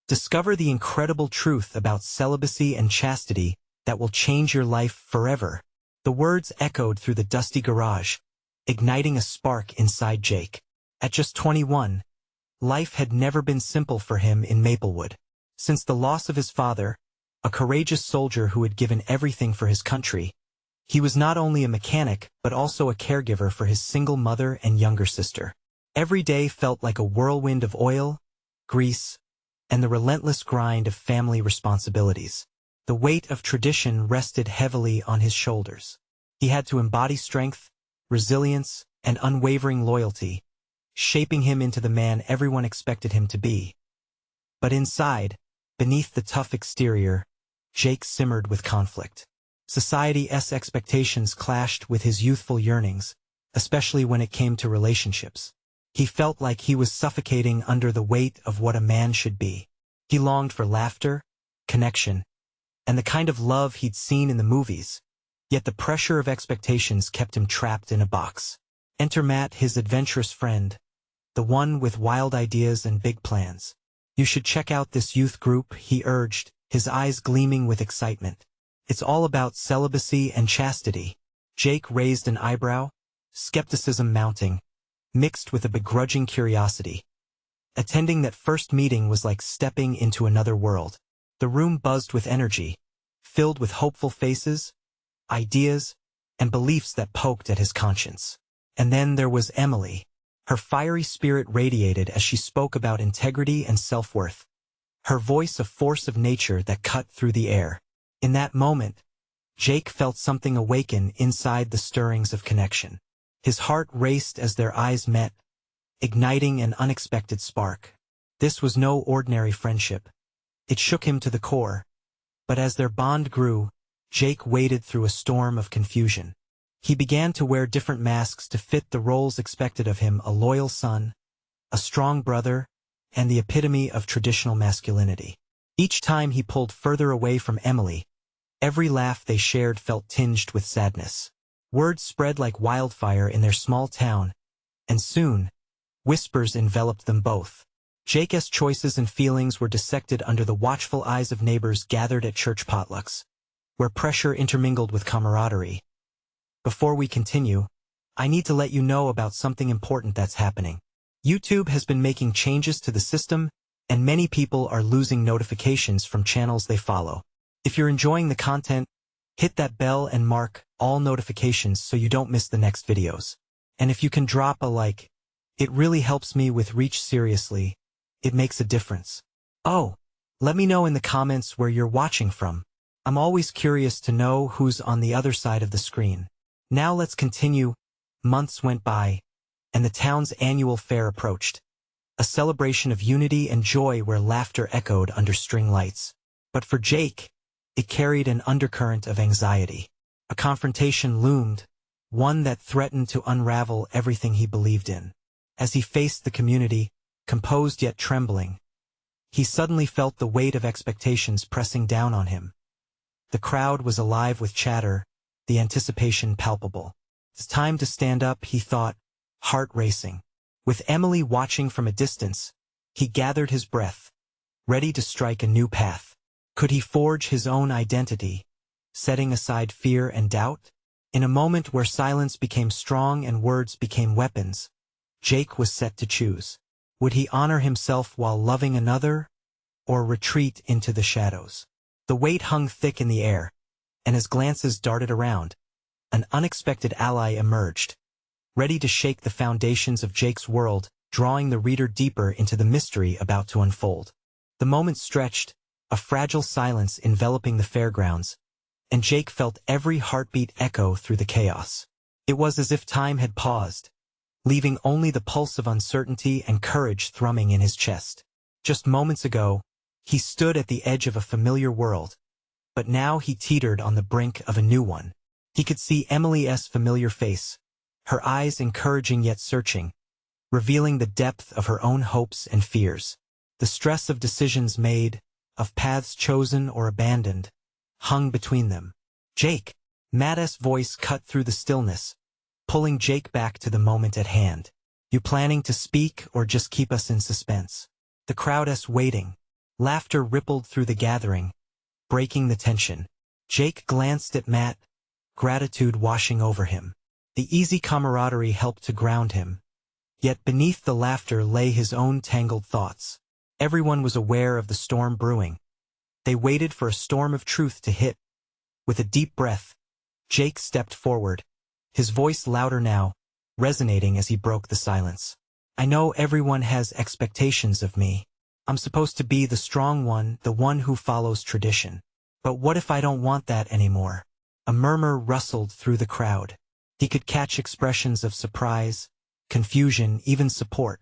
Discover the incredible truth about celibacy and chastity that will change your life forever. The words echoed through the dusty garage, igniting a spark inside Jake. At just 21, life had never been simple for him in Maplewood. Since the loss of his father, a courageous soldier who had given everything for his country, he was not only a mechanic but also a caregiver for his single mother and younger sister. Every day felt like a whirlwind of oil, grease, and the relentless grind of family responsibilities. The weight of tradition rested heavily on his shoulders. He had to embody strength, resilience, and unwavering loyalty, shaping him into the man everyone expected him to be. But inside, beneath the tough exterior, Jake simmered with conflict. Society's expectations clashed with his youthful yearnings, especially when it came to relationships. He felt like he was suffocating under the weight of what a man should be. He longed for laughter, connection, and the kind of love he'd seen in the movies. Yet the pressure of expectations kept him trapped in a box. Enter Matt, his adventurous friend, the one with wild ideas and big plans. You should check out this youth group, he urged, his eyes gleaming with excitement. It's all about celibacy and chastity. Jake raised an eyebrow, skepticism mounting, mixed with a begrudging curiosity. Attending that first meeting was like stepping into another world. The room buzzed with energy, filled with hopeful faces, ideas, and beliefs that poked at his conscience. And then there was Emily. Her fiery spirit radiated as she spoke about integrity and self-worth, her voice a force of nature that cut through the air. In that moment, Jake felt something awaken inside the stirrings of connection. His heart raced as their eyes met, igniting an unexpected spark. This was no ordinary friendship. It shook him to the core. But as their bond grew, Jake waded through a storm of confusion. He began to wear different masks to fit the roles expected of him: a loyal son, a strong brother, and the epitome of traditional masculinity. Each time he pulled further away from Emily, every laugh they shared felt tinged with sadness. Word spread like wildfire in their small town, and soon, whispers enveloped them both. Jake's choices and feelings were dissected under the watchful eyes of neighbors gathered at church potlucks, where pressure intermingled with camaraderie. Before we continue, I need to let you know about something important that's happening. YouTube has been making changes to the system, and many people are losing notifications from channels they follow. If you're enjoying the content, hit that bell and mark all notifications so you don't miss the next videos. And if you can drop a like, it really helps me with reach. Seriously, it makes a difference. Oh, let me know in the comments where you're watching from. I'm always curious to know who's on the other side of the screen. Now let's continue. Months went by, and the town's annual fair approached. A celebration of unity and joy where laughter echoed under string lights. But for Jake, it carried an undercurrent of anxiety. A confrontation loomed, one that threatened to unravel everything he believed in. As he faced the community, composed yet trembling, he suddenly felt the weight of expectations pressing down on him. The crowd was alive with chatter, the anticipation palpable. It's time to stand up, he thought, heart racing. With Emily watching from a distance, he gathered his breath, ready to strike a new path. Could he forge his own identity, setting aside fear and doubt? In a moment where silence became strong and words became weapons, Jake was set to choose. Would he honor himself while loving another, or retreat into the shadows? The weight hung thick in the air, and as glances darted around, an unexpected ally emerged, ready to shake the foundations of Jake's world, drawing the reader deeper into the mystery about to unfold. The moment stretched, a fragile silence enveloping the fairgrounds, and Jake felt every heartbeat echo through the chaos. It was as if time had paused, leaving only the pulse of uncertainty and courage thrumming in his chest. Just moments ago, he stood at the edge of a familiar world, but now he teetered on the brink of a new one. He could see Emily's familiar face, her eyes encouraging yet searching, revealing the depth of her own hopes and fears. The stress of decisions made, of paths chosen or abandoned, hung between them. Jake! Matt's voice cut through the stillness, pulling Jake back to the moment at hand. You planning to speak or just keep us in suspense? The crowd's waiting, Laughter rippled through the gathering, breaking the tension. Jake glanced at Matt, gratitude washing over him. The easy camaraderie helped to ground him. Yet beneath the laughter lay his own tangled thoughts. Everyone was aware of the storm brewing. They waited for a storm of truth to hit. With a deep breath, Jake stepped forward, his voice louder now, resonating as he broke the silence. I know everyone has expectations of me. I'm supposed to be the strong one, the one who follows tradition. But what if I don't want that anymore? A murmur rustled through the crowd. He could catch expressions of surprise, confusion, even support.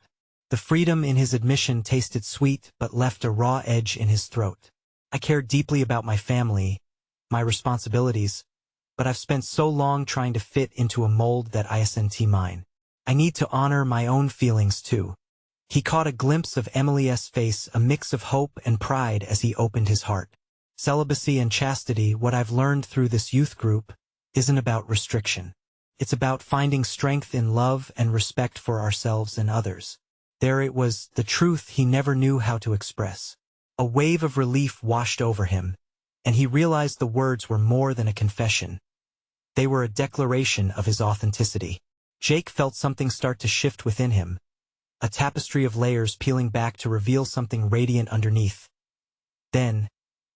The freedom in his admission tasted sweet but left a raw edge in his throat. I care deeply about my family, my responsibilities, but I've spent so long trying to fit into a mold that isn't mine. I need to honor my own feelings too. He caught a glimpse of Emily's face, a mix of hope and pride as he opened his heart. Celibacy and chastity, what I've learned through this youth group, isn't about restriction. It's about finding strength in love and respect for ourselves and others. There it was, the truth he never knew how to express. A wave of relief washed over him, and he realized the words were more than a confession. They were a declaration of his authenticity. Jake felt something start to shift within him, a tapestry of layers peeling back to reveal something radiant underneath. Then,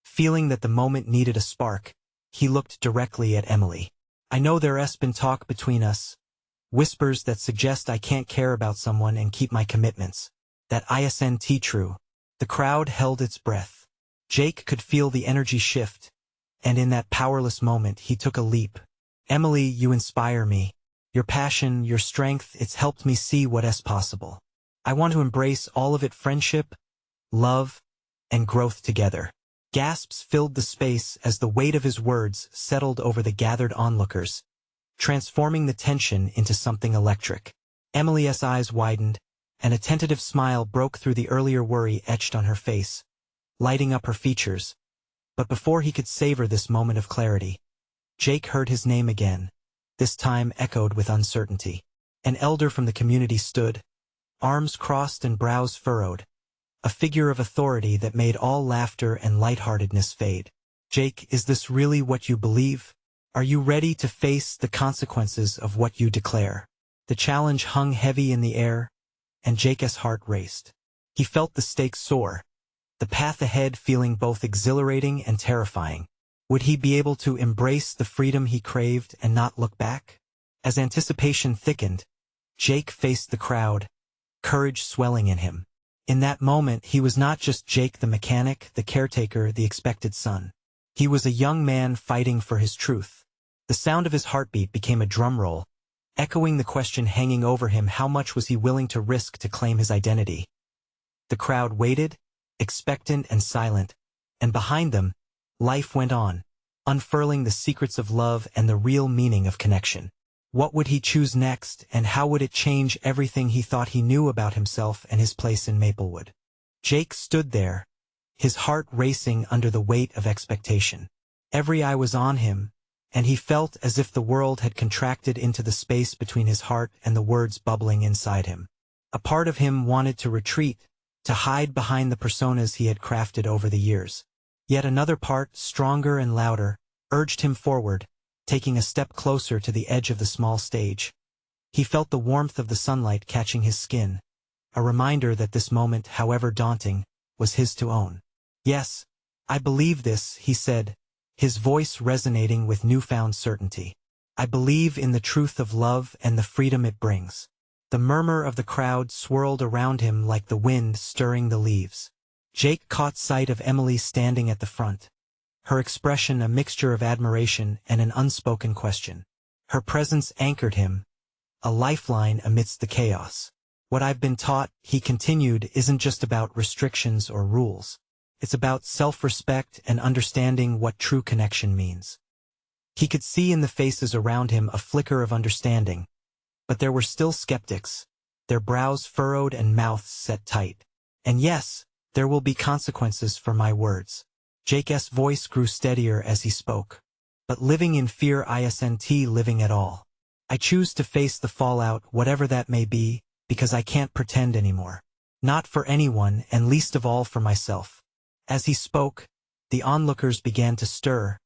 feeling that the moment needed a spark, he looked directly at Emily. I know there's been talk between us, whispers that suggest I can't care about someone and keep my commitments. That isn't true. The crowd held its breath. Jake could feel the energy shift, and in that powerless moment he took a leap. Emily, you inspire me. Your passion, your strength, it's helped me see what's possible. I want to embrace all of it, friendship, love, and growth together. Gasps filled the space as the weight of his words settled over the gathered onlookers, transforming the tension into something electric. Emily's eyes widened, and a tentative smile broke through the earlier worry etched on her face, lighting up her features. But before he could savor this moment of clarity, Jake heard his name again, this time echoed with uncertainty. An elder from the community stood, arms crossed and brows furrowed, a figure of authority that made all laughter and lightheartedness fade. Jake, is this really what you believe? Are you ready to face the consequences of what you declare? The challenge hung heavy in the air, and Jake's heart raced. He felt the stakes soar, the path ahead feeling both exhilarating and terrifying. Would he be able to embrace the freedom he craved and not look back? As anticipation thickened, Jake faced the crowd, courage swelling in him. In that moment, he was not just Jake the mechanic, the caretaker, the expected son. He was a young man fighting for his truth. The sound of his heartbeat became a drum roll, echoing the question hanging over him: how much was he willing to risk to claim his identity? The crowd waited, expectant and silent, and behind them, life went on, unfurling the secrets of love and the real meaning of connection. What would he choose next, and how would it change everything he thought he knew about himself and his place in Maplewood? Jake stood there, his heart racing under the weight of expectation. Every eye was on him, and he felt as if the world had contracted into the space between his heart and the words bubbling inside him. A part of him wanted to retreat, to hide behind the personas he had crafted over the years. Yet another part, stronger and louder, urged him forward, taking a step closer to the edge of the small stage. He felt the warmth of the sunlight catching his skin, a reminder that this moment, however daunting, was his to own. Yes, I believe this, he said, his voice resonating with newfound certainty. I believe in the truth of love and the freedom it brings. The murmur of the crowd swirled around him like the wind stirring the leaves. Jake caught sight of Emily standing at the front, her expression a mixture of admiration and an unspoken question. Her presence anchored him, a lifeline amidst the chaos. What I've been taught, he continued, isn't just about restrictions or rules. It's about self-respect and understanding what true connection means. He could see in the faces around him a flicker of understanding, but there were still skeptics, their brows furrowed and mouths set tight. And yes, there will be consequences for my words. Jake's voice grew steadier as he spoke. But living in fear isn't living at all. I choose to face the fallout, whatever that may be, because I can't pretend anymore. Not for anyone, and least of all for myself. As he spoke, the onlookers began to stir,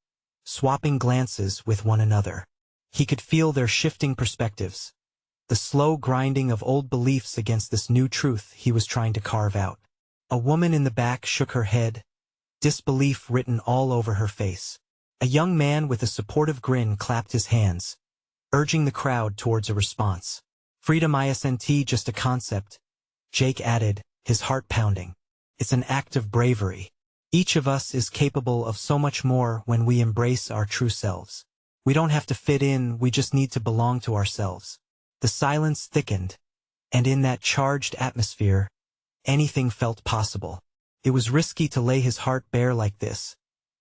swapping glances with one another. He could feel their shifting perspectives, the slow grinding of old beliefs against this new truth he was trying to carve out. A woman in the back shook her head, disbelief written all over her face. A young man with a supportive grin clapped his hands, urging the crowd towards a response. Freedom isn't just a concept, Jake added, his heart pounding. It's an act of bravery. Each of us is capable of so much more when we embrace our true selves. We don't have to fit in, we just need to belong to ourselves. The silence thickened, and in that charged atmosphere, anything felt possible. It was risky to lay his heart bare like this,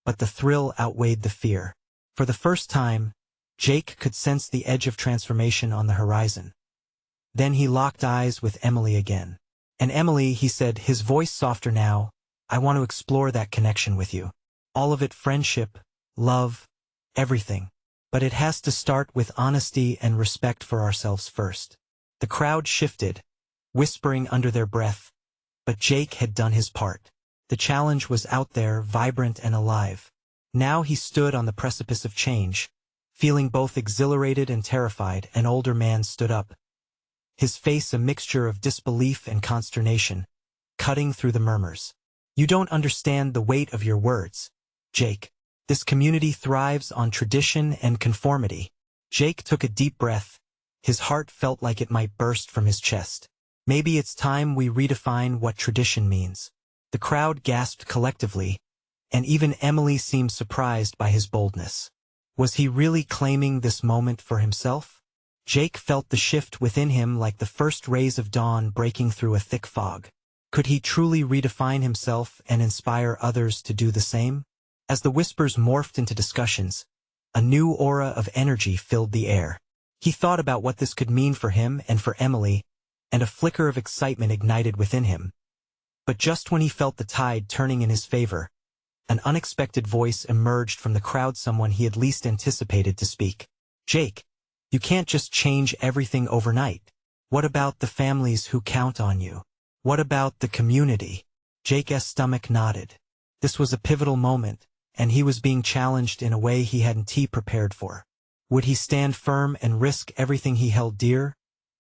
but the thrill outweighed the fear. For the first time, Jake could sense the edge of transformation on the horizon. Then he locked eyes with Emily again. And Emily, he said, his voice softer now, I want to explore that connection with you. All of it, friendship, love, everything. But it has to start with honesty and respect for ourselves first. The crowd shifted, whispering under their breath, but Jake had done his part. The challenge was out there, vibrant and alive. Now he stood on the precipice of change. Feeling both exhilarated and terrified, an older man stood up, his face a mixture of disbelief and consternation, cutting through the murmurs. You don't understand the weight of your words, Jake. This community thrives on tradition and conformity. Jake took a deep breath. His heart felt like it might burst from his chest. Maybe it's time we redefine what tradition means. The crowd gasped collectively, and even Emily seemed surprised by his boldness. Was he really claiming this moment for himself? Jake felt the shift within him like the first rays of dawn breaking through a thick fog. Could he truly redefine himself and inspire others to do the same? As the whispers morphed into discussions, a new aura of energy filled the air. He thought about what this could mean for him and for Emily, and a flicker of excitement ignited within him. But just when he felt the tide turning in his favor, an unexpected voice emerged from the crowd, someone he had least anticipated to speak. Jake, you can't just change everything overnight. What about the families who count on you? What about the community? Jake's stomach nodded. This was a pivotal moment, and he was being challenged in a way he hadn't prepared for. Would he stand firm and risk everything he held dear,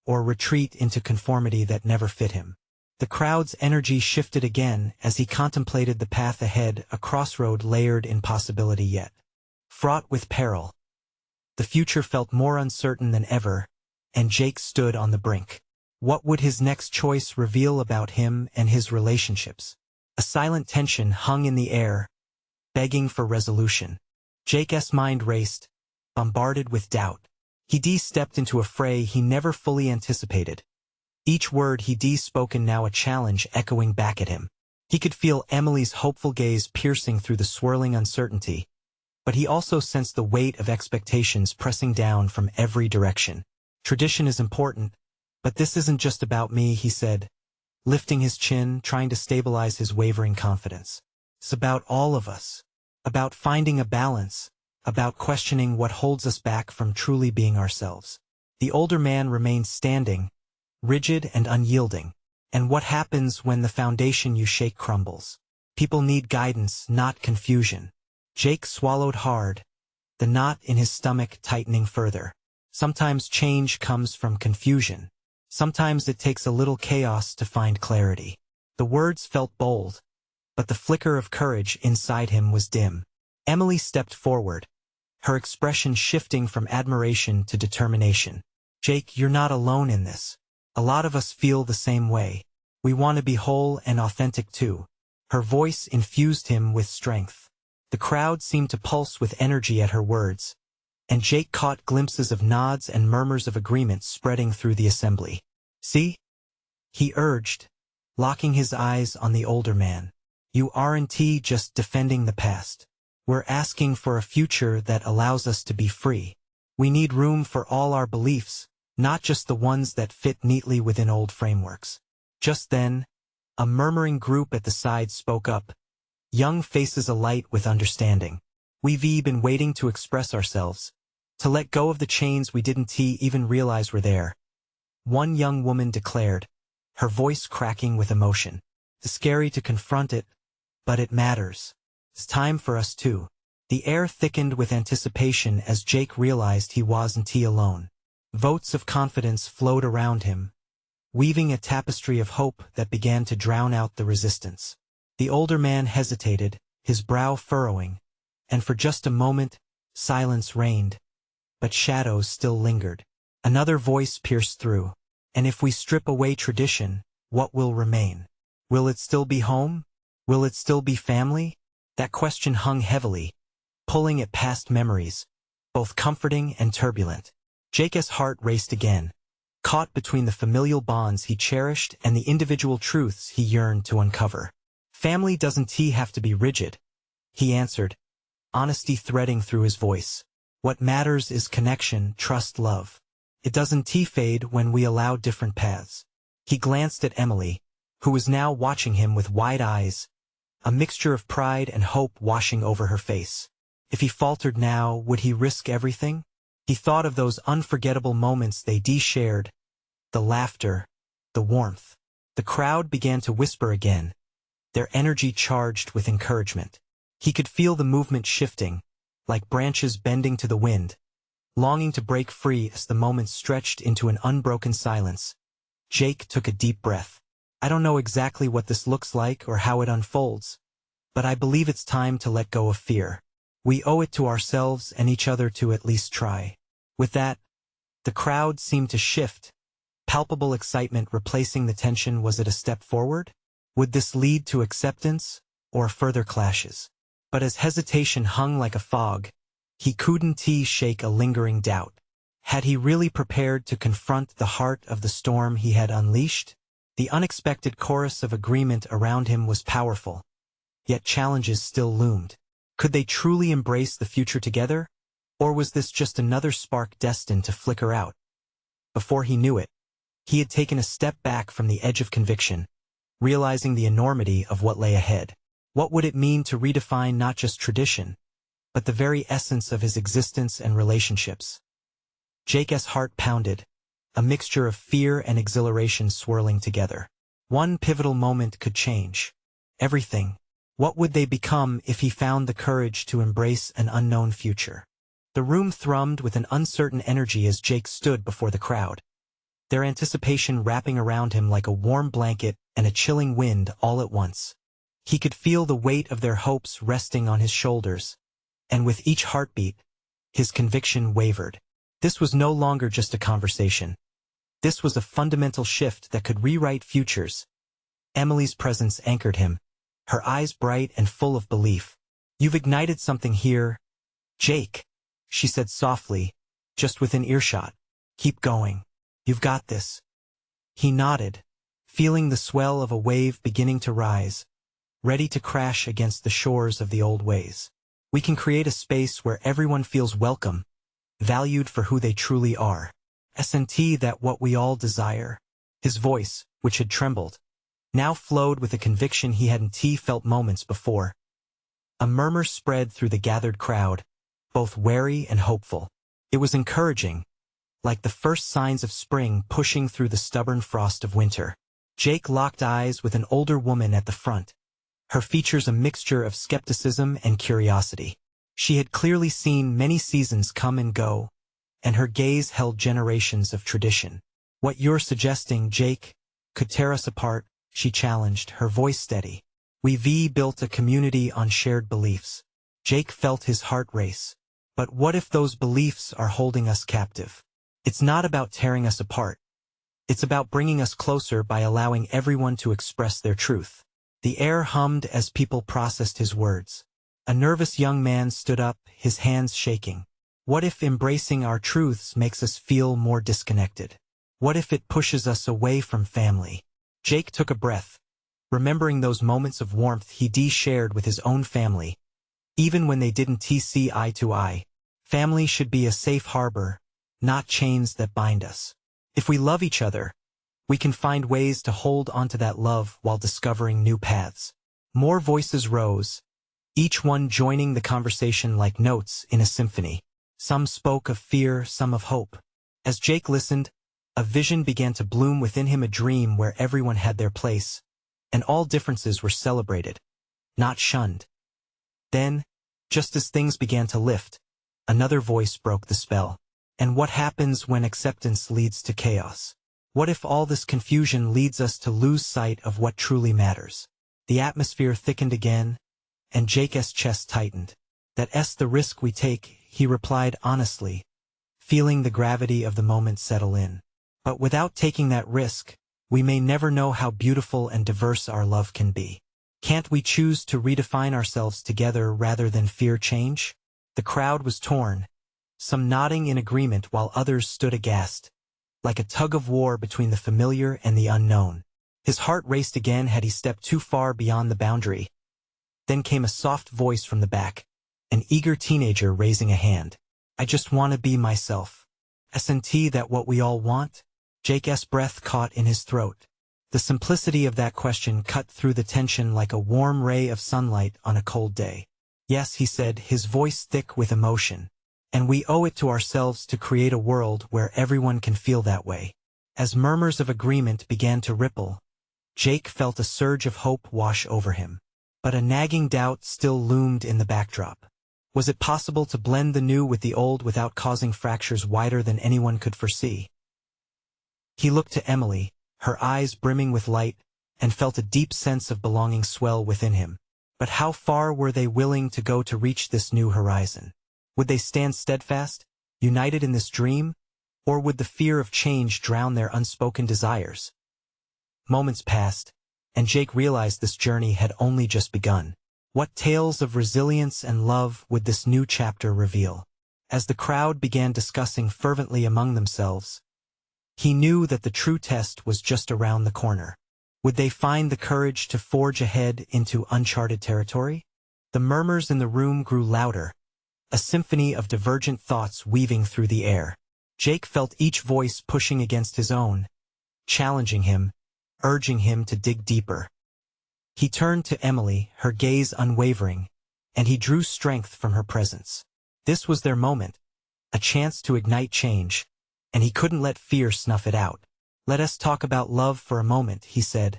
or retreat into conformity that never fit him? The crowd's energy shifted again as he contemplated the path ahead, a crossroad layered in possibility yet fraught with peril. The future felt more uncertain than ever, and Jake stood on the brink. What would his next choice reveal about him and his relationships? A silent tension hung in the air, begging for resolution. Jake's mind raced, bombarded with doubt. He stepped into a fray he never fully anticipated. Each word he spoken now a challenge echoing back at him. He could feel Emily's hopeful gaze piercing through the swirling uncertainty, but he also sensed the weight of expectations pressing down from every direction. Tradition is important, but this isn't just about me, he said, lifting his chin, trying to stabilize his wavering confidence. It's about all of us, about finding a balance, about questioning what holds us back from truly being ourselves. The older man remained standing, rigid and unyielding. And what happens when the foundation you shake crumbles? People need guidance, not confusion. Jake swallowed hard, the knot in his stomach tightening further. Sometimes change comes from confusion. Sometimes it takes a little chaos to find clarity. The words felt bold, but the flicker of courage inside him was dim. Emily stepped forward, her expression shifting from admiration to determination. Jake, you're not alone in this. A lot of us feel the same way. We want to be whole and authentic too. Her voice infused him with strength. The crowd seemed to pulse with energy at her words, and Jake caught glimpses of nods and murmurs of agreement spreading through the assembly. See? He urged, locking his eyes on the older man. You aren't just defending the past. We're asking for a future that allows us to be free. We need room for all our beliefs, not just the ones that fit neatly within old frameworks. Just then, a murmuring group at the side spoke up, young faces alight with understanding. We've been waiting to express ourselves, to let go of the chains we didn't even realize were there. One young woman declared, her voice cracking with emotion. It's scary to confront it, But it matters. It's time for us too. The air thickened with anticipation as Jake realized he wasn't alone. Votes of confidence flowed around him, weaving a tapestry of hope that began to drown out the resistance. The older man hesitated, his brow furrowing, and for just a moment, silence reigned. But shadows still lingered. Another voice pierced through. And if we strip away tradition, what will remain? Will it still be home? Will it still be family? That question hung heavily, pulling at past memories, both comforting and turbulent. Jake's heart raced again, caught between the familial bonds he cherished and the individual truths he yearned to uncover. Family doesn't have to be rigid, he answered, honesty threading through his voice. What matters is connection, trust, love. It doesn't fade when we allow different paths. He glanced at Emily, who was now watching him with wide eyes, a mixture of pride and hope washing over her face. If he faltered now, would he risk everything? He thought of those unforgettable moments they shared, the laughter, the warmth. The crowd began to whisper again, their energy charged with encouragement. He could feel the movement shifting, like branches bending to the wind, longing to break free as the moments stretched into an unbroken silence. Jake took a deep breath. I don't know exactly what this looks like or how it unfolds, but I believe it's time to let go of fear. We owe it to ourselves and each other to at least try. With that, the crowd seemed to shift, palpable excitement replacing the tension. Was it a step forward? Would this lead to acceptance or further clashes? But as hesitation hung like a fog, he couldn't shake a lingering doubt. Had he really prepared to confront the heart of the storm he had unleashed? The unexpected chorus of agreement around him was powerful, yet challenges still loomed. Could they truly embrace the future together? Or was this just another spark destined to flicker out? Before he knew it, he had taken a step back from the edge of conviction, realizing the enormity of what lay ahead. What would it mean to redefine not just tradition, but the very essence of his existence and relationships? Jake's heart pounded, a mixture of fear and exhilaration swirling together. One pivotal moment could change everything. What would they become if he found the courage to embrace an unknown future? The room thrummed with an uncertain energy as Jake stood before the crowd, their anticipation wrapping around him like a warm blanket and a chilling wind all at once. He could feel the weight of their hopes resting on his shoulders, and with each heartbeat, his conviction wavered. This was no longer just a conversation. This was a fundamental shift that could rewrite futures. Emily's presence anchored him, her eyes bright and full of belief. You've ignited something here, Jake, she said softly, just within earshot. Keep going. You've got this. He nodded, feeling the swell of a wave beginning to rise, ready to crash against the shores of the old ways. We can create a space where everyone feels welcome, valued for who they truly are. Isn't that what we all desire? His voice, which had trembled, now flowed with a conviction he hadn't felt moments before. A murmur spread through the gathered crowd, both wary and hopeful. It was encouraging, like the first signs of spring pushing through the stubborn frost of winter. Jake locked eyes with an older woman at the front, her features a mixture of skepticism and curiosity. She had clearly seen many seasons come and go, and her gaze held generations of tradition. What you're suggesting, Jake, could tear us apart, she challenged, her voice steady. We've built a community on shared beliefs. Jake felt his heart race. But what if those beliefs are holding us captive? It's not about tearing us apart. It's about bringing us closer by allowing everyone to express their truth. The air hummed as people processed his words. A nervous young man stood up, his hands shaking. What if embracing our truths makes us feel more disconnected? What if it pushes us away from family? Jake took a breath, remembering those moments of warmth he shared with his own family, even when they didn't see eye to eye. Family should be a safe harbor, not chains that bind us. If we love each other, we can find ways to hold onto that love while discovering new paths. More voices rose, each one joining the conversation like notes in a symphony. Some spoke of fear, some of hope. As Jake listened, a vision began to bloom within him, a dream where everyone had their place, and all differences were celebrated. not shunned. Then, just as things began to lift, another voice broke the spell. And what happens when acceptance leads to chaos? What if all this confusion leads us to lose sight of what truly matters? The atmosphere thickened again, and Jake's chest tightened. That's the risk we take, he replied honestly, feeling the gravity of the moment settle in. But without taking that risk, we may never know how beautiful and diverse our love can be. Can't we choose to redefine ourselves together rather than fear change? The crowd was torn, some nodding in agreement while others stood aghast, like a tug of war between the familiar and the unknown. His heart raced again had he stepped too far beyond the boundary. Then came a soft voice from the back, an eager teenager raising a hand. I just want to be myself. Isn't that what we all want? Jake's breath caught in his throat. The simplicity of that question cut through the tension like a warm ray of sunlight on a cold day. Yes, he said, his voice thick with emotion. And we owe it to ourselves to create a world where everyone can feel that way. As murmurs of agreement began to ripple, Jake felt a surge of hope wash over him. But a nagging doubt still loomed in the backdrop. Was it possible to blend the new with the old without causing fractures wider than anyone could foresee? He looked to Emily, her eyes brimming with light, and felt a deep sense of belonging swell within him. But how far were they willing to go to reach this new horizon? Would they stand steadfast, united in this dream, or would the fear of change drown their unspoken desires? Moments passed, and Jake realized this journey had only just begun. What tales of resilience and love would this new chapter reveal? As the crowd began discussing fervently among themselves, he knew that the true test was just around the corner. Would they find the courage to forge ahead into uncharted territory? The murmurs in the room grew louder, a symphony of divergent thoughts weaving through the air. Jake felt each voice pushing against his own, challenging him, urging him to dig deeper. He turned to Emily, her gaze unwavering, and he drew strength from her presence. This was their moment, a chance to ignite change, and he couldn't let fear snuff it out. Let us talk about love for a moment, he said,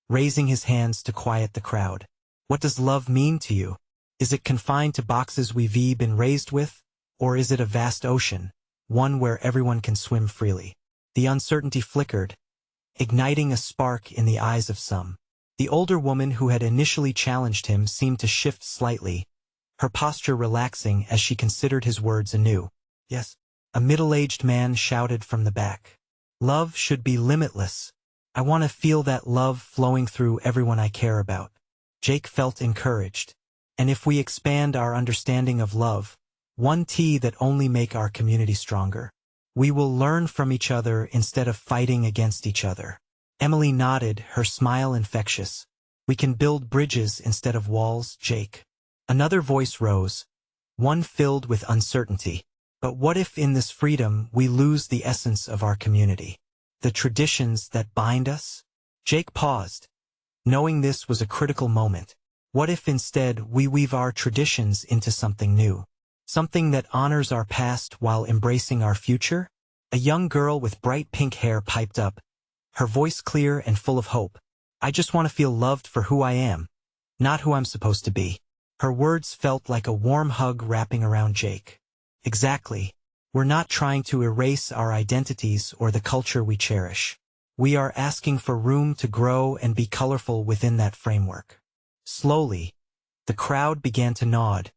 raising his hands to quiet the crowd. What does love mean to you? Is it confined to boxes we've been raised with, or is it a vast ocean, one where everyone can swim freely? The uncertainty flickered, igniting a spark in the eyes of some. The older woman who had initially challenged him seemed to shift slightly, her posture relaxing as she considered his words anew. Yes. A middle-aged man shouted from the back. Love should be limitless. I want to feel that love flowing through everyone I care about. Jake felt encouraged. And if we expand our understanding of love, one that only make our community stronger. We will learn from each other instead of fighting against each other. Emily nodded, her smile infectious. We can build bridges instead of walls, Jake. Another voice rose, one filled with uncertainty. But what if in this freedom we lose the essence of our community? The traditions that bind us? Jake paused, knowing this was a critical moment. What if instead we weave our traditions into something new? Something that honors our past while embracing our future? A young girl with bright pink hair piped up, her voice clear and full of hope. I just want to feel loved for who I am, not who I'm supposed to be. Her words felt like a warm hug wrapping around Jake. Exactly. We're not trying to erase our identities or the culture we cherish. We are asking for room to grow and be colorful within that framework. Slowly, the crowd began to nod,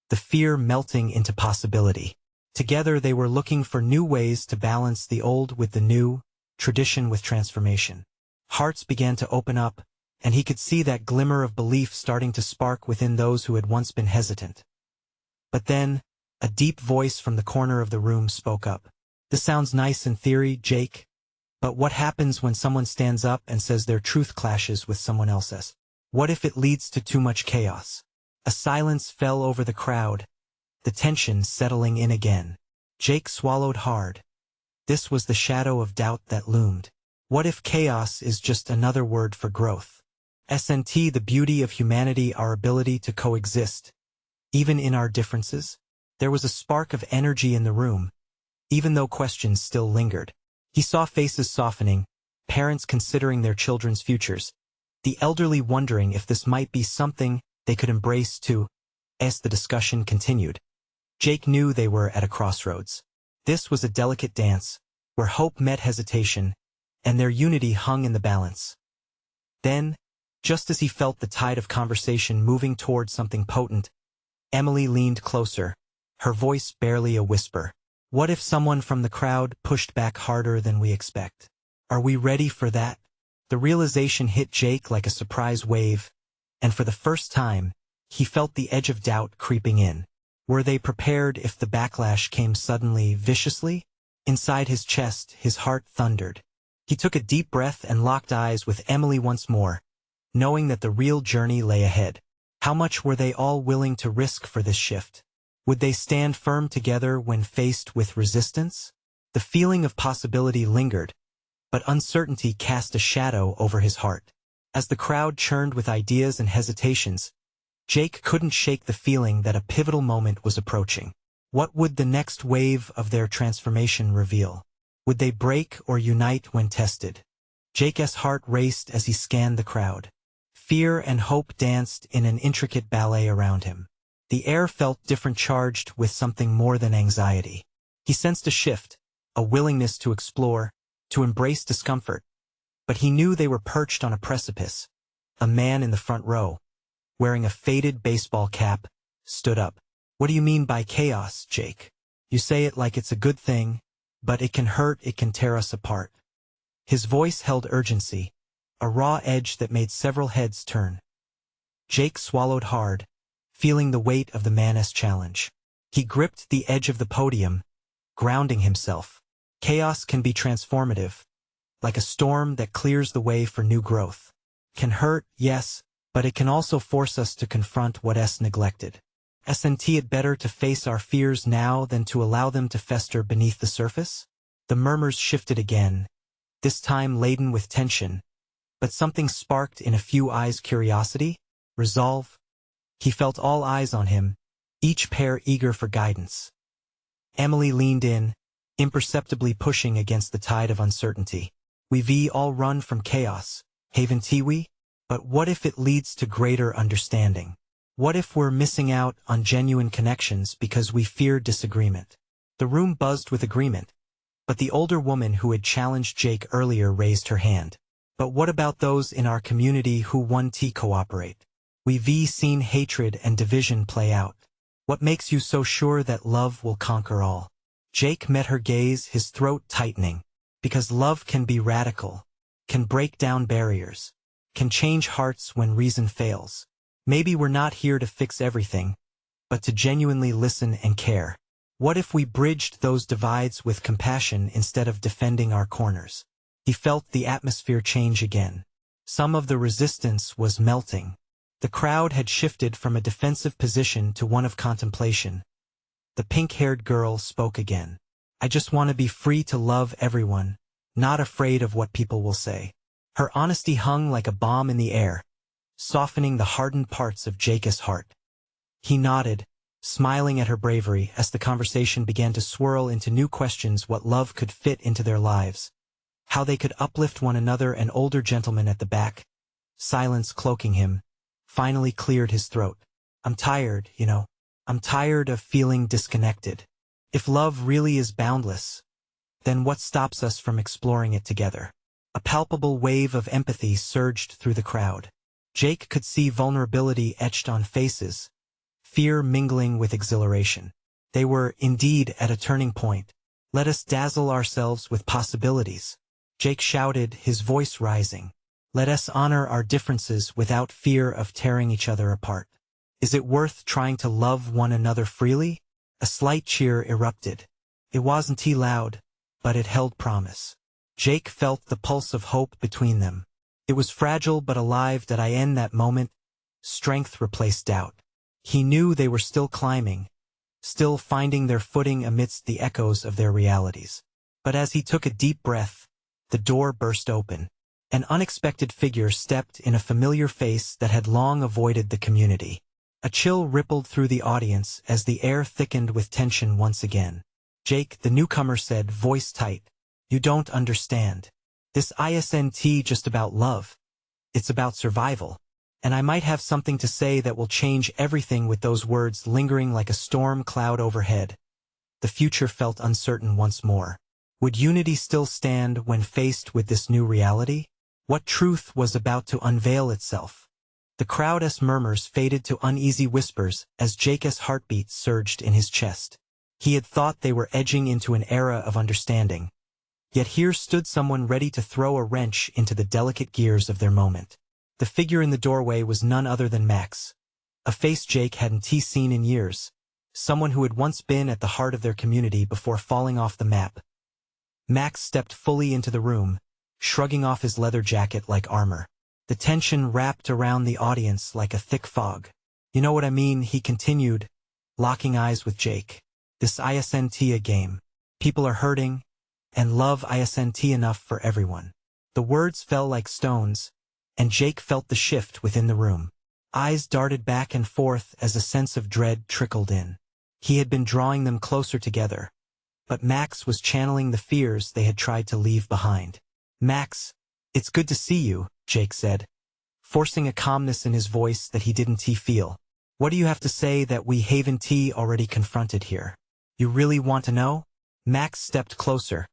the fear melting into possibility. Together they were looking for new ways to balance the old with the new, tradition with transformation. Hearts began to open up, and he could see that glimmer of belief starting to spark within those who had once been hesitant. But then, a deep voice from the corner of the room spoke up. This sounds nice in theory, Jake, but what happens when someone stands up and says their truth clashes with someone else's? What if it leads to too much chaos? A silence fell over the crowd, the tension settling in again. Jake swallowed hard. This was the shadow of doubt that loomed. What if chaos is just another word for growth? The beauty of humanity, our ability to coexist, even in our differences? There was a spark of energy in the room, even though questions still lingered. He saw faces softening, parents considering their children's futures, the elderly wondering if this might be something they could embrace too. As the discussion continued, Jake knew they were at a crossroads. This was a delicate dance, where hope met hesitation, and their unity hung in the balance. Then, just as he felt the tide of conversation moving toward something potent, Emily leaned closer, her voice barely a whisper. What if someone from the crowd pushed back harder than we expect? Are we ready for that? The realization hit Jake like a surprise wave, and for the first time, he felt the edge of doubt creeping in. Were they prepared if the backlash came suddenly, viciously? Inside his chest, his heart thundered. He took a deep breath and locked eyes with Emily once more, knowing that the real journey lay ahead. How much were they all willing to risk for this shift? Would they stand firm together when faced with resistance? The feeling of possibility lingered, but uncertainty cast a shadow over his heart. As the crowd churned with ideas and hesitations, Jake couldn't shake the feeling that a pivotal moment was approaching. What would the next wave of their transformation reveal? Would they break or unite when tested? Jake's heart raced as he scanned the crowd. Fear and hope danced in an intricate ballet around him. The air felt different, charged with something more than anxiety. He sensed a shift, a willingness to explore, to embrace discomfort. But he knew they were perched on a precipice. A man in the front row, wearing a faded baseball cap, stood up. What do you mean by chaos, Jake? You say it like it's a good thing, but it can hurt, it can tear us apart. His voice held urgency, a raw edge that made several heads turn. Jake swallowed hard, feeling the weight of the man's challenge. He gripped the edge of the podium, grounding himself. Chaos can be transformative, like a storm that clears the way for new growth. Can hurt, yes, but it can also force us to confront what's neglected. Isn't it better to face our fears now than to allow them to fester beneath the surface? The murmurs shifted again, this time laden with tension, but something sparked in a few eyes: curiosity, resolve. He felt all eyes on him, each pair eager for guidance. Emily leaned in, imperceptibly pushing against the tide of uncertainty. We've all run from chaos, haven't we? But what if it leads to greater understanding? What if we're missing out on genuine connections because we fear disagreement? The room buzzed with agreement, but the older woman who had challenged Jake earlier raised her hand. But what about those in our community who want to cooperate? We've seen hatred and division play out. What makes you so sure that love will conquer all? Jake met her gaze, his throat tightening. Because love can be radical, can break down barriers, can change hearts when reason fails. Maybe we're not here to fix everything, but to genuinely listen and care. What if we bridged those divides with compassion instead of defending our corners? He felt the atmosphere change again. Some of the resistance was melting. The crowd had shifted from a defensive position to one of contemplation. The pink-haired girl spoke again. I just want to be free to love everyone, not afraid of what people will say. Her honesty hung like a bomb in the air, softening the hardened parts of Jake's heart. He nodded, smiling at her bravery as the conversation began to swirl into new questions: what love could fit into their lives, how they could uplift one another. An older gentleman at the back, silence cloaking him, finally cleared his throat. I'm tired, I'm tired of feeling disconnected. If love really is boundless, then what stops us from exploring it together? A palpable wave of empathy surged through the crowd. Jake could see vulnerability etched on faces, fear mingling with exhilaration. They were, indeed, at a turning point. Let us dazzle ourselves with possibilities. Jake shouted, his voice rising. Let us honor our differences without fear of tearing each other apart. Is it worth trying to love one another freely? A slight cheer erupted. It wasn't too loud, but it held promise. Jake felt the pulse of hope between them. It was fragile but alive. In that moment, strength replaced doubt. He knew they were still climbing, still finding their footing amidst the echoes of their realities. But as he took a deep breath, the door burst open. An unexpected figure stepped in, a familiar face that had long avoided the community. A chill rippled through the audience as the air thickened with tension once again. Jake, the newcomer, said, voice tight, you don't understand. This isn't just about love. It's about survival. And I might have something to say that will change everything. With those words lingering like a storm cloud overhead, the future felt uncertain once more. Would unity still stand when faced with this new reality? What truth was about to unveil itself? The crowd's murmurs faded to uneasy whispers as Jake's heartbeat surged in his chest. He had thought they were edging into an era of understanding. Yet here stood someone ready to throw a wrench into the delicate gears of their moment. The figure in the doorway was none other than Max, a face Jake hadn't seen in years, someone who had once been at the heart of their community before falling off the map. Max stepped fully into the room, shrugging off his leather jacket like armor. The tension wrapped around the audience like a thick fog. You know what I mean, he continued, locking eyes with Jake. This isn't a game. People are hurting, and love isn't enough for everyone. The words fell like stones, and Jake felt the shift within the room. Eyes darted back and forth as a sense of dread trickled in. He had been drawing them closer together, but Max was channeling the fears they had tried to leave behind. Max, it's good to see you, Jake said, forcing a calmness in his voice that he didn't feel. What do you have to say that we haven't already confronted here? You really want to know? Max stepped closer,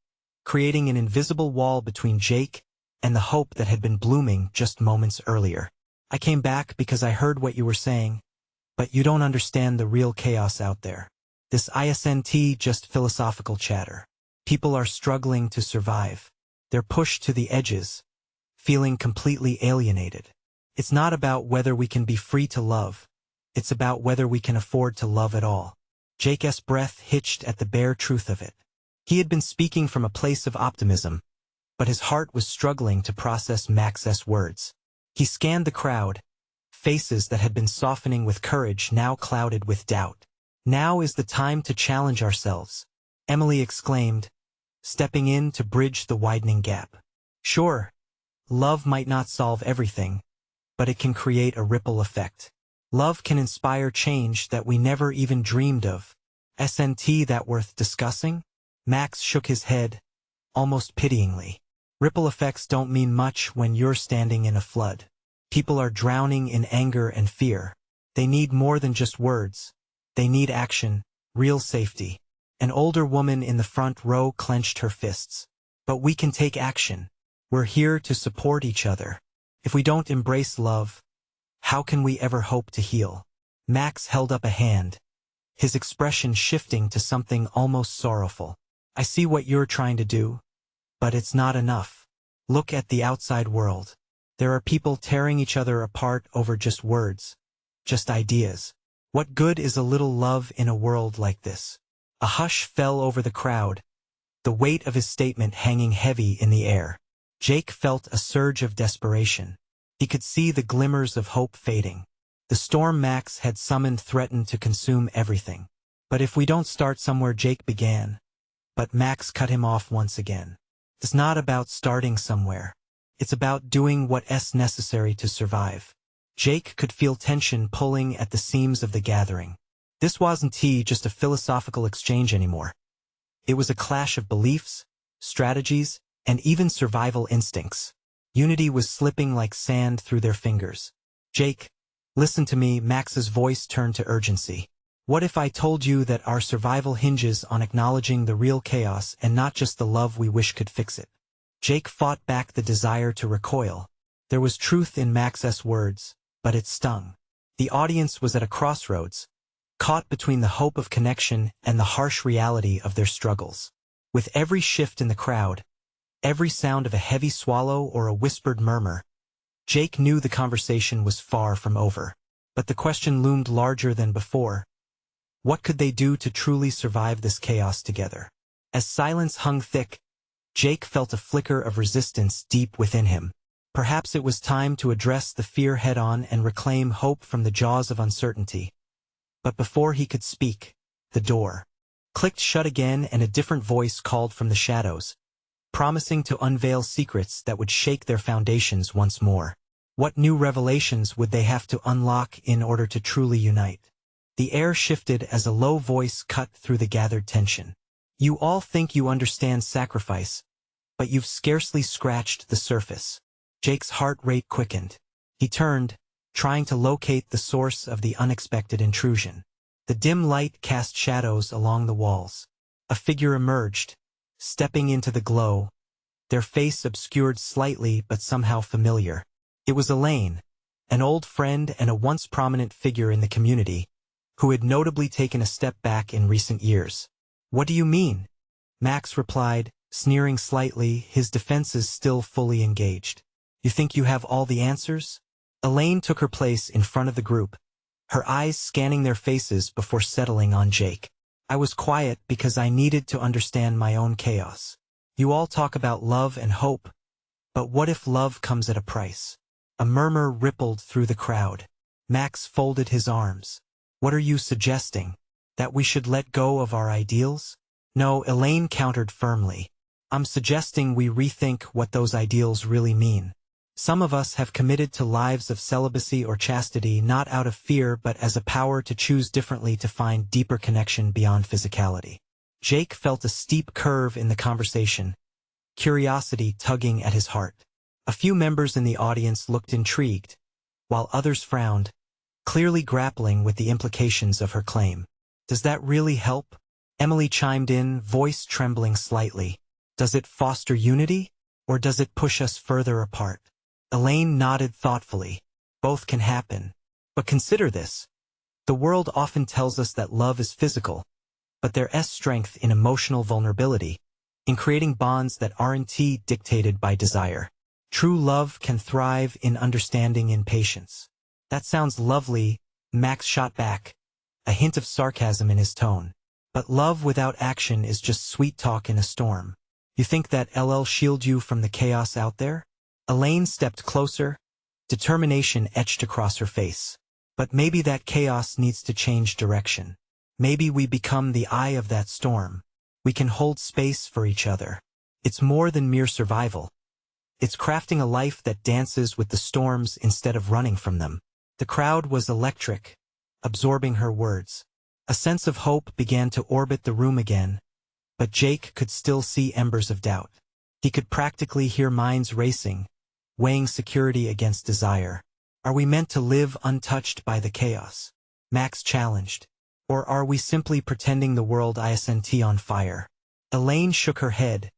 creating an invisible wall between Jake and the hope that had been blooming just moments earlier. I came back because I heard what you were saying, but you don't understand the real chaos out there. This isn't just philosophical chatter. People are struggling to survive. They're pushed to the edges, feeling completely alienated. It's not about whether we can be free to love. It's about whether we can afford to love at all. Jake's breath hitched at the bare truth of it. He had been speaking from a place of optimism, but his heart was struggling to process Max's words. He scanned the crowd, faces that had been softening with courage now clouded with doubt. Now is the time to challenge ourselves, Emily exclaimed, stepping in to bridge the widening gap. Sure, love might not solve everything, but it can create a ripple effect. Love can inspire change that we never even dreamed of. Isn't that worth discussing? Max shook his head, almost pityingly. Ripple effects don't mean much when you're standing in a flood. People are drowning in anger and fear. They need more than just words. They need action, real safety. An older woman in the front row clenched her fists. But we can take action. We're here to support each other. If we don't embrace love, how can we ever hope to heal? Max held up a hand, his expression shifting to something almost sorrowful. I see what you're trying to do, but it's not enough. Look at the outside world. There are people tearing each other apart over just words, just ideas. What good is a little love in a world like this? A hush fell over the crowd, the weight of his statement hanging heavy in the air. Jake felt a surge of desperation. He could see the glimmers of hope fading. The storm Max had summoned threatened to consume everything. But if we don't start somewhere, Jake began. But Max cut him off once again. It's not about starting somewhere. It's about doing what's necessary to survive. Jake could feel tension pulling at the seams of the gathering. This wasn't just a philosophical exchange anymore. It was a clash of beliefs, strategies, and even survival instincts. Unity was slipping like sand through their fingers. Jake, listen to me, Max's voice turned to urgency. What if I told you that our survival hinges on acknowledging the real chaos and not just the love we wish could fix it? Jake fought back the desire to recoil. There was truth in Max's words, but it stung. The audience was at a crossroads, caught between the hope of connection and the harsh reality of their struggles. With every shift in the crowd, every sound of a heavy swallow or a whispered murmur, Jake knew the conversation was far from over. But the question loomed larger than before. What could they do to truly survive this chaos together? As silence hung thick, Jake felt a flicker of resistance deep within him. Perhaps it was time to address the fear head-on and reclaim hope from the jaws of uncertainty. But before he could speak, the door clicked shut again and a different voice called from the shadows, promising to unveil secrets that would shake their foundations once more. What new revelations would they have to unlock in order to truly unite? The air shifted as a low voice cut through the gathered tension. You all think you understand sacrifice, but you've scarcely scratched the surface. Jake's heart rate quickened. He turned, trying to locate the source of the unexpected intrusion. The dim light cast shadows along the walls. A figure emerged, stepping into the glow, their face obscured slightly but somehow familiar. It was Elaine, an old friend and a once prominent figure in the community, who had notably taken a step back in recent years. "What do you mean?" Max replied, sneering slightly, his defenses still fully engaged. "You think you have all the answers?" Elaine took her place in front of the group, her eyes scanning their faces before settling on Jake. "I was quiet because I needed to understand my own chaos. You all talk about love and hope, but what if love comes at a price?" A murmur rippled through the crowd. Max folded his arms. "What are you suggesting? That we should let go of our ideals?" "No," Elaine countered firmly. "I'm suggesting we rethink what those ideals really mean. Some of us have committed to lives of celibacy or chastity not out of fear but as a power to choose differently to find deeper connection beyond physicality." Jake felt a steep curve in the conversation, curiosity tugging at his heart. A few members in the audience looked intrigued, while others frowned, clearly grappling with the implications of her claim. "Does that really help?" Emily chimed in, voice trembling slightly. "Does it foster unity, or does it push us further apart?" Elaine nodded thoughtfully. "Both can happen. But consider this. The world often tells us that love is physical, but there's strength in emotional vulnerability, in creating bonds that aren't dictated by desire. True love can thrive in understanding and patience." "That sounds lovely," Max shot back, a hint of sarcasm in his tone. "But love without action is just sweet talk in a storm. You think that'll shield you from the chaos out there?" Elaine stepped closer, determination etched across her face. "But maybe that chaos needs to change direction. Maybe we become the eye of that storm. We can hold space for each other. It's more than mere survival. It's crafting a life that dances with the storms instead of running from them." The crowd was electric, absorbing her words. A sense of hope began to orbit the room again, but Jake could still see embers of doubt. He could practically hear minds racing, weighing security against desire. "Are we meant to live untouched by the chaos?" Max challenged. "Or are we simply pretending the world isn't on fire?" Elaine shook her head,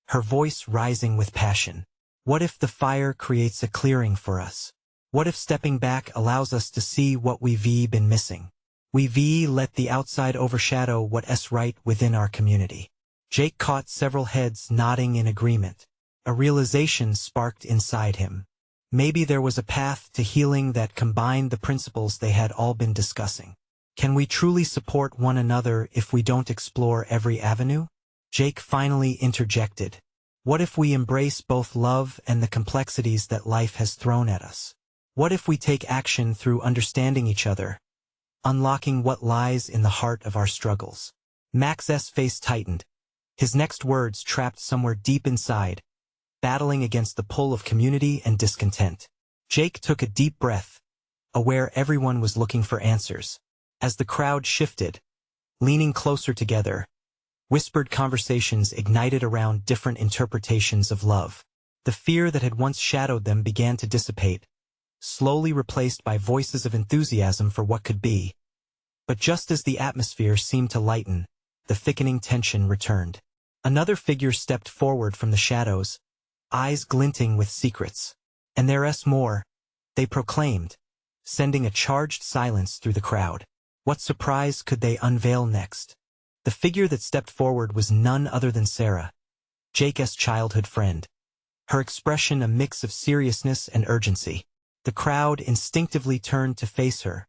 her voice rising with passion. "What if the fire creates a clearing for us? What if stepping back allows us to see what we've been missing? We've let the outside overshadow what's right within our community." Jake caught several heads nodding in agreement. A realization sparked inside him. Maybe there was a path to healing that combined the principles they had all been discussing. "Can we truly support one another if we don't explore every avenue?" Jake finally interjected. "What if we embrace both love and the complexities that life has thrown at us? What if we take action through understanding each other, unlocking what lies in the heart of our struggles?" Max's face tightened, his next words trapped somewhere deep inside, battling against the pull of community and discontent. Jake took a deep breath, aware everyone was looking for answers. As the crowd shifted, leaning closer together, whispered conversations ignited around different interpretations of love. The fear that had once shadowed them began to dissipate, slowly replaced by voices of enthusiasm for what could be. But just as the atmosphere seemed to lighten, the thickening tension returned. Another figure stepped forward from the shadows, eyes glinting with secrets. "And there's more," they proclaimed, sending a charged silence through the crowd. What surprise could they unveil next? The figure that stepped forward was none other than Sarah, Jake's childhood friend. Her expression a mix of seriousness and urgency. The crowd instinctively turned to face her,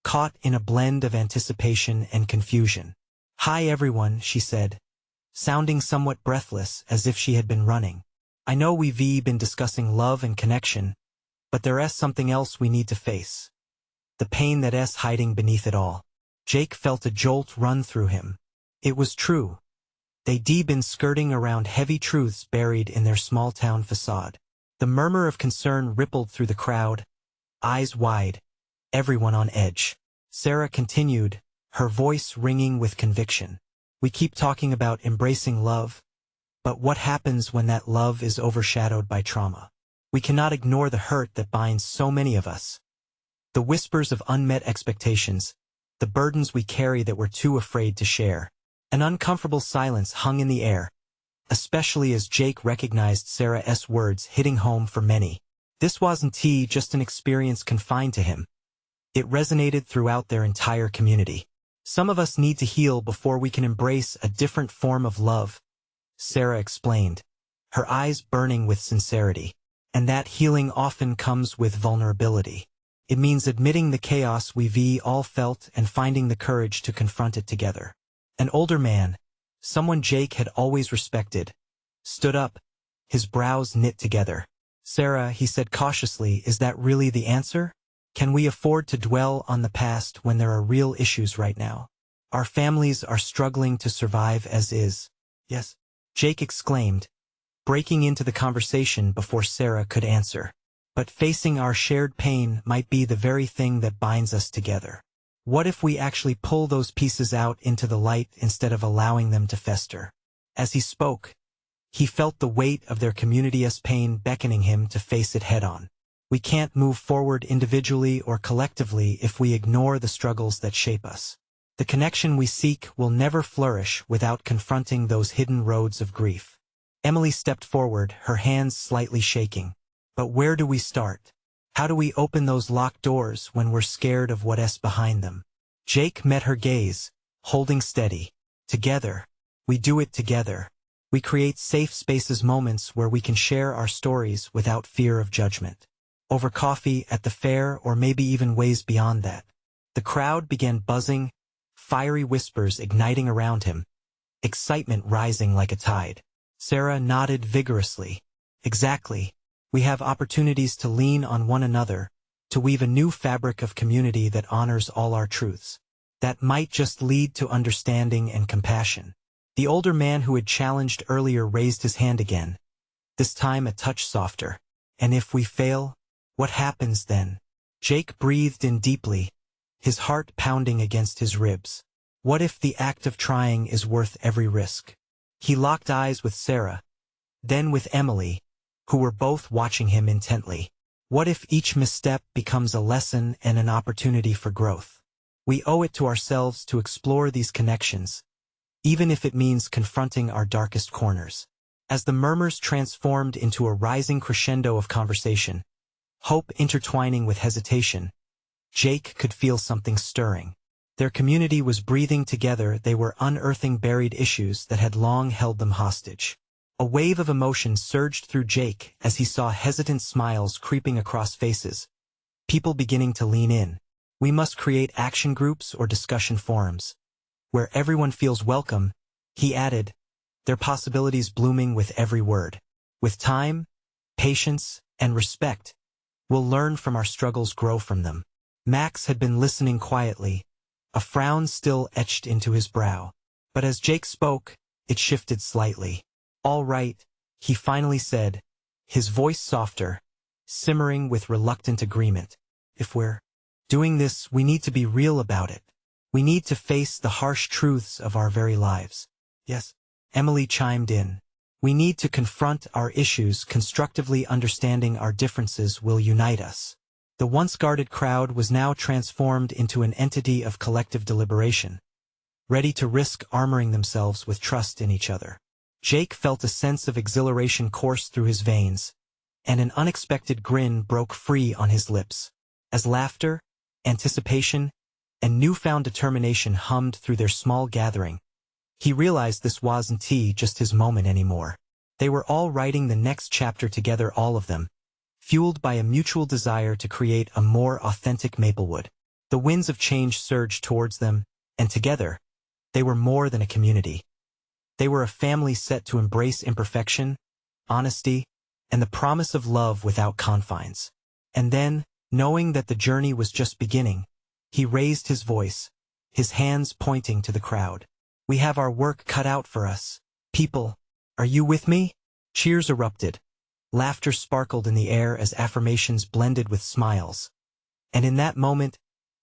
caught in a blend of anticipation and confusion. "Hi everyone," she said, sounding somewhat breathless as if she had been running. "I know we've been discussing love and connection, but there's something else we need to face. The pain that's hiding beneath it all." Jake felt a jolt run through him. It was true. They'd been skirting around heavy truths buried in their small-town facade. The murmur of concern rippled through the crowd, eyes wide, everyone on edge. Sarah continued, her voice ringing with conviction. "We keep talking about embracing love, but what happens when that love is overshadowed by trauma? We cannot ignore the hurt that binds so many of us. The whispers of unmet expectations, the burdens we carry that we're too afraid to share. An uncomfortable silence hung in the air, especially as Jake recognized Sarah's words hitting home for many. This wasn't just an experience confined to him. It resonated throughout their entire community. Some of us need to heal before we can embrace a different form of love, Sarah explained, her eyes burning with sincerity. And that healing often comes with vulnerability. It means admitting the chaos we've all felt and finding the courage to confront it together. An older man, someone Jake had always respected, stood up, his brows knit together. Sarah, he said cautiously, is that really the answer? Can we afford to dwell on the past when there are real issues right now? Our families are struggling to survive as is. Yes, Jake exclaimed, breaking into the conversation before Sarah could answer. But facing our shared pain might be the very thing that binds us together. What if we actually pull those pieces out into the light instead of allowing them to fester? As he spoke, he felt the weight of their community's pain beckoning him to face it head-on. We can't move forward individually or collectively if we ignore the struggles that shape us. The connection we seek will never flourish without confronting those hidden roads of grief. Emily stepped forward, her hands slightly shaking. But where do we start? How do we open those locked doors when we're scared of what's behind them? Jake met her gaze, holding steady. Together. We do it together. We create safe spaces, moments where we can share our stories without fear of judgment. Over coffee, at the fair, or maybe even ways beyond that. The crowd began buzzing, fiery whispers igniting around him, excitement rising like a tide. Sarah nodded vigorously. Exactly. We have opportunities to lean on one another, to weave a new fabric of community that honors all our truths. That might just lead to understanding and compassion. The older man who had challenged earlier raised his hand again, this time a touch softer. And if we fail, what happens then? Jake breathed in deeply, his heart pounding against his ribs. What if the act of trying is worth every risk? He locked eyes with Sarah, then with Emily, who were both watching him intently. What if each misstep becomes a lesson and an opportunity for growth? We owe it to ourselves to explore these connections, even if it means confronting our darkest corners. As the murmurs transformed into a rising crescendo of conversation, hope intertwining with hesitation, Jake could feel something stirring. Their community was breathing together. They were unearthing buried issues that had long held them hostage. A wave of emotion surged through Jake as he saw hesitant smiles creeping across faces, people beginning to lean in. We must create action groups or discussion forums, where everyone feels welcome, he added, their possibilities blooming with every word. With time, patience, and respect, we'll learn from our struggles, grow from them. Max had been listening quietly, a frown still etched into his brow. But as Jake spoke, it shifted slightly. All right, he finally said, his voice softer, simmering with reluctant agreement. If we're doing this, we need to be real about it. We need to face the harsh truths of our very lives. Yes, Emily chimed in. We need to confront our issues constructively. Understanding our differences will unite us. The once guarded crowd was now transformed into an entity of collective deliberation, ready to risk armoring themselves with trust in each other. Jake felt a sense of exhilaration course through his veins, and an unexpected grin broke free on his lips. As laughter, anticipation, and newfound determination hummed through their small gathering, he realized this wasn't just his moment anymore. They were all writing the next chapter together, all of them, fueled by a mutual desire to create a more authentic Maplewood. The winds of change surged towards them, and together, they were more than a community. They were a family set to embrace imperfection, honesty, and the promise of love without confines. And then, knowing that the journey was just beginning, he raised his voice, his hands pointing to the crowd. We have our work cut out for us. People, are you with me? Cheers erupted. Laughter sparkled in the air as affirmations blended with smiles. And in that moment,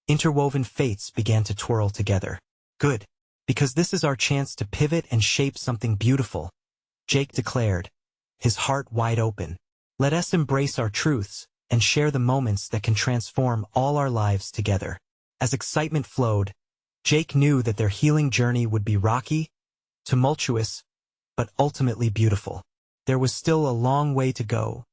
interwoven fates began to twirl together. Good, because this is our chance to pivot and shape something beautiful, Jake declared, his heart wide open. Let us embrace our truths, and share the moments that can transform all our lives together. As excitement flowed, Jake knew that their healing journey would be rocky, tumultuous, but ultimately beautiful. There was still a long way to go,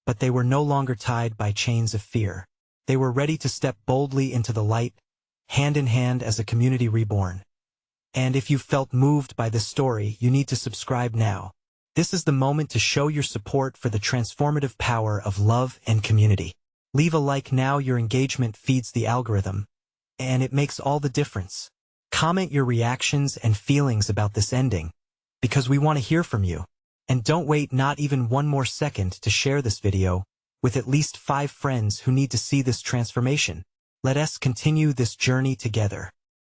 but they were no longer tied by chains of fear. They were ready to step boldly into the light, hand in hand as a community reborn. And if you felt moved by this story, you need to subscribe now. This is the moment to show your support for the transformative power of love and community. Leave a like now. Your engagement feeds the algorithm, and it makes all the difference. Comment your reactions and feelings about this ending, because we want to hear from you. And don't wait not even one more second to share this video with at least 5 friends who need to see this transformation. Let us continue this journey together.